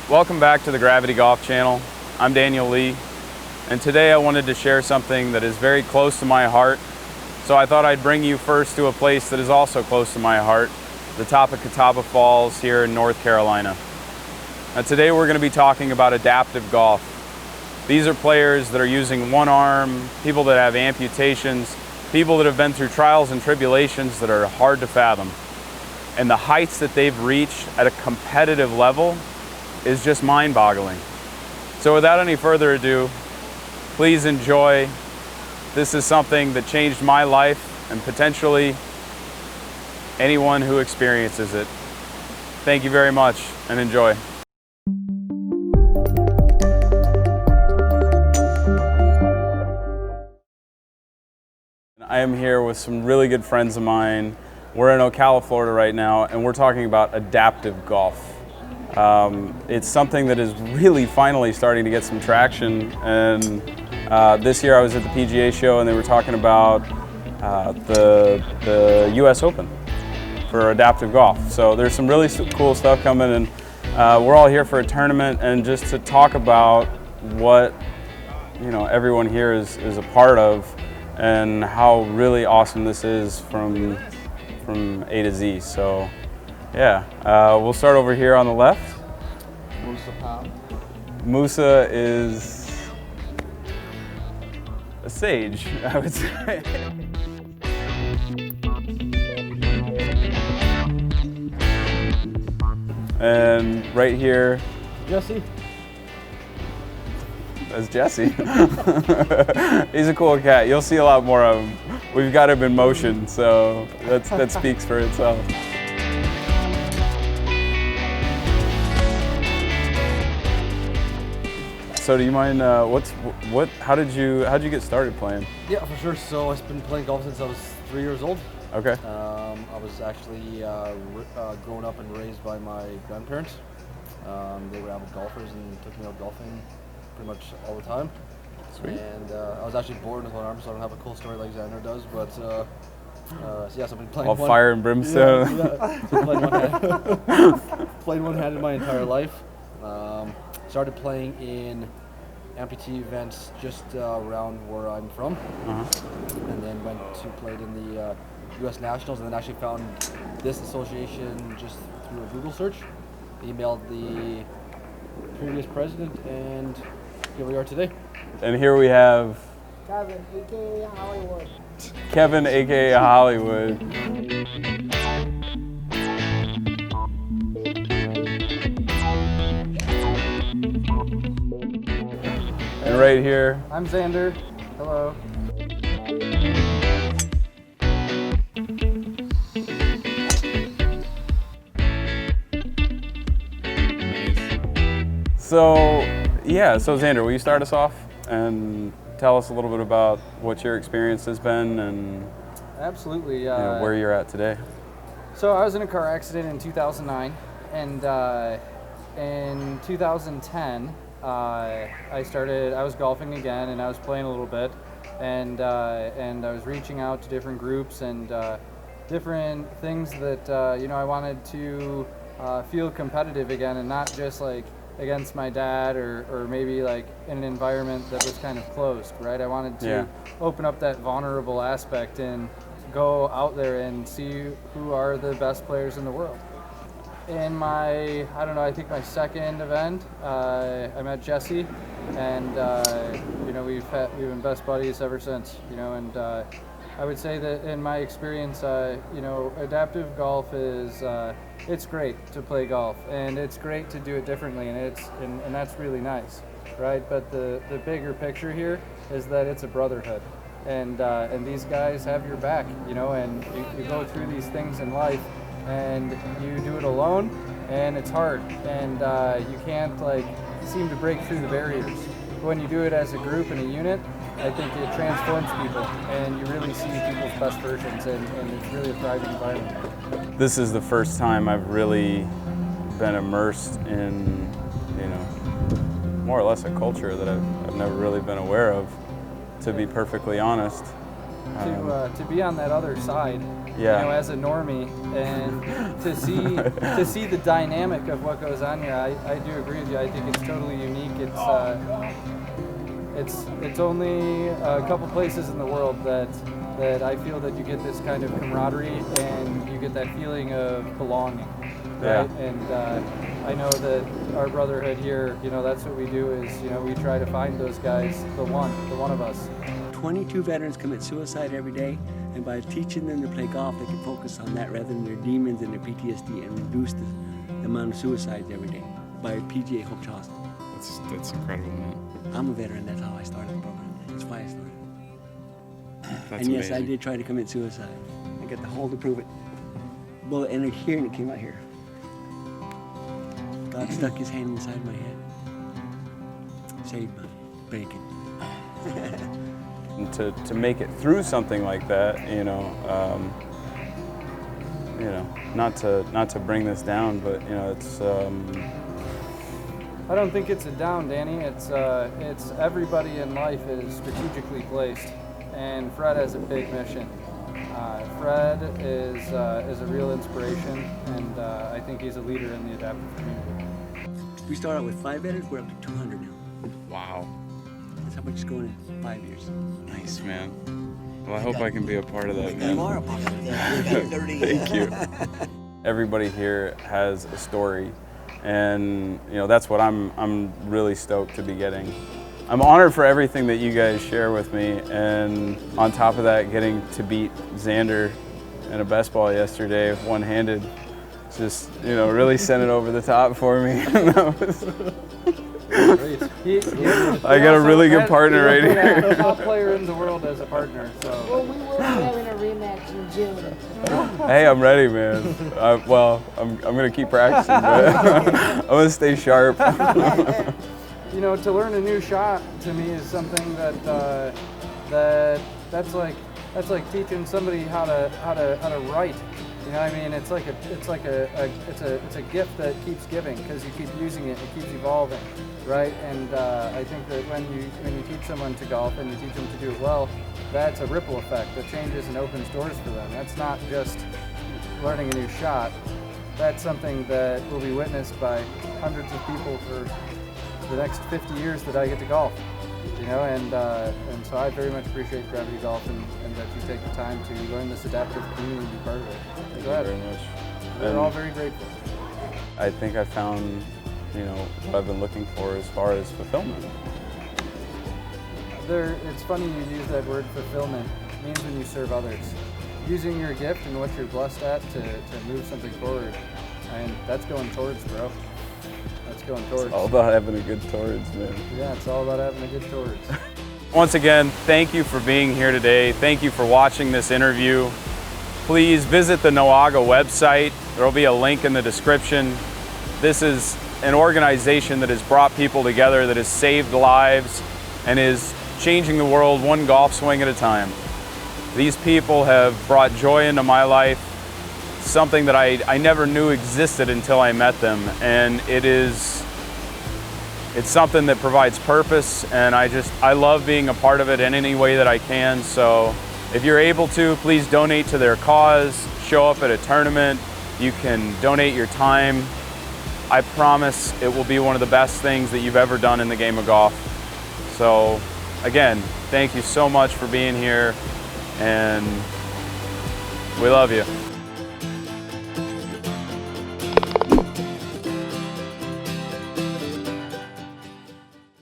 Welcome back to the Gravity Golf channel. I'm Daniel Lee, and today I wanted to share something that is very close to my heart. So I thought I'd bring you first to a place that is also close to my heart, the top of Catawba Falls here in North Carolina. Now today we're going to be talking about adaptive golf. These are players that are using one arm, people that have amputations, people that have been through trials and tribulations that are hard to fathom. And the heights that they've reached at a competitive level is just mind-boggling. So without any further ado, please enjoy. This is something that changed my life and potentially anyone who experiences it. Thank you very much and enjoy. I am here with some really good friends of mine. We're in Ocala, Florida right now, and we're talking about adaptive golf. It's something that is really finally starting to get some traction, and this year I was at the PGA show and they were talking about the US Open for adaptive golf. So there's some really cool stuff coming, and we're all here for a tournament and just to talk about what everyone here is a part of and how really awesome this is from A to Z. So yeah, we'll start over here on the left. Musa is a sage, I would say. And right here, Jesse. That's Jesse. He's a cool cat. You'll see a lot more of him. We've got him in motion, so that speaks for itself. So do you mind, how did you get started playing? Yeah, for sure. So I've been playing golf since I was 3 years old. Okay. I was actually grown up and raised by my grandparents. They were avid golfers and took me out golfing pretty much all the time. Sweet. And I was actually born with one arm, so I don't have a cool story like Xander does, but so yeah, so I've been playing all fire and brimstone. Yeah. So played one-handed my entire life. Started playing in amputee events just around where I'm from, and then went to played in the U.S. Nationals, and then actually found this association just through a Google search. Emailed the previous president, and here we are today. And here we have Kevin, aka Hollywood. Kevin, aka Hollywood. And right here, I'm Xander. Hello. So Xander, will you start us off and tell us a little bit about what your experience has been and Absolutely. where you're at today? So I was in a car accident in 2009, and in 2010, I was golfing again, and I was playing a little bit, and I was reaching out to different groups and different things that I wanted to feel competitive again, and not just like against my dad or maybe like in an environment that was kind of closed, right? I wanted to open up that vulnerable aspect and go out there and see who are the best players in the world. In my, I think my second event, I met Jesse, and we've been best buddies ever since. And I would say that in my experience, adaptive golf is it's great to play golf, and it's great to do it differently, and that's really nice, right? But the bigger picture here is that it's a brotherhood. And these guys have your back, and you go through these things in life, and you do it alone, and it's hard, and you can't seem to break through the barriers. But when you do it as a group and a unit, I think it transforms people, and you really see people's best versions, and it's really a thriving environment. This is the first time I've really been immersed in, more or less a culture that I've never really been aware of, to be perfectly honest. To be on that other side Yeah. you know, as a normie, and to see the dynamic of what goes on here, I do agree with you. I think it's totally unique. It's only a couple places in the world that I feel that you get this kind of camaraderie and you get that feeling of belonging, right? Yeah. And I know that our brotherhood here, you know, that's what we do is, you know, we try to find those guys, the one of us. 22 veterans commit suicide every day, and by teaching them to play golf, they can focus on that rather than their demons and their PTSD, and reduce the amount of suicides every day by PGA Hope Charles. That's incredible, man. I'm a veteran. That's how I started the program. That's why I started. That's And yes, amazing. I did try to commit suicide. I got the hole to prove it. Bullet entered here and it came out here. God stuck his hand inside my head. Saved my bacon. And to make it through something like that, not to bring this down, but it's. I don't think it's a down, Danny. It's everybody in life is strategically placed, and Fred has a big mission. Fred is a real inspiration, and I think he's a leader in the adaptive community. We started out with 5 veterans, we're up to 200 now. Wow. That's how much is going in 5 years. Nice, man. Well, I hope I can be a part of that, man. You are a part of it. Thank you. Everybody here has a story, and that's what I'm really stoked to be getting. I'm honored for everything that you guys share with me, and on top of that, getting to beat Xander in a best ball yesterday one-handed, just really sent it over the top for me. I got a really good partner right here. The top player in the world as a partner. So. Well, we will be having a rematch in June. Hey, I'm ready, man. I'm gonna keep practicing, but I'm gonna stay sharp. To learn a new shot to me is something that's like teaching somebody how to write. I mean, it's a gift that keeps giving because you keep using it, it keeps evolving, right? And I think that when you teach someone to golf and you teach them to do it well, that's a ripple effect that changes and opens doors for them. That's not just learning a new shot. That's something that will be witnessed by hundreds of people for the next 50 years that I get to golf. And so I very much appreciate Gravity Golf and that you take the time to learn this adaptive community and be part of it. Thank you very much. We're all very grateful. I think I found, what I've been looking for as far as fulfillment. It's funny you use that word fulfillment. It means when you serve others. Using your gift and what you're blessed at to move something forward. And that's going towards, bro. That's going towards. It's all about having a good towards, man. Yeah, it's all about having a good towards. Once again, thank you for being here today. Thank you for watching this interview. Please visit the NOAGA website. There will be a link in the description. This is an organization that has brought people together, that has saved lives, and is changing the world one golf swing at a time. These people have brought joy into my life, something that I never knew existed until I met them, and it's something that provides purpose, and I love being a part of it in any way that I can. So if you're able to, please donate to their cause, show up at a tournament, you can donate your time. I promise it will be one of the best things that you've ever done in the game of golf. So again, thank you so much for being here, and we love you.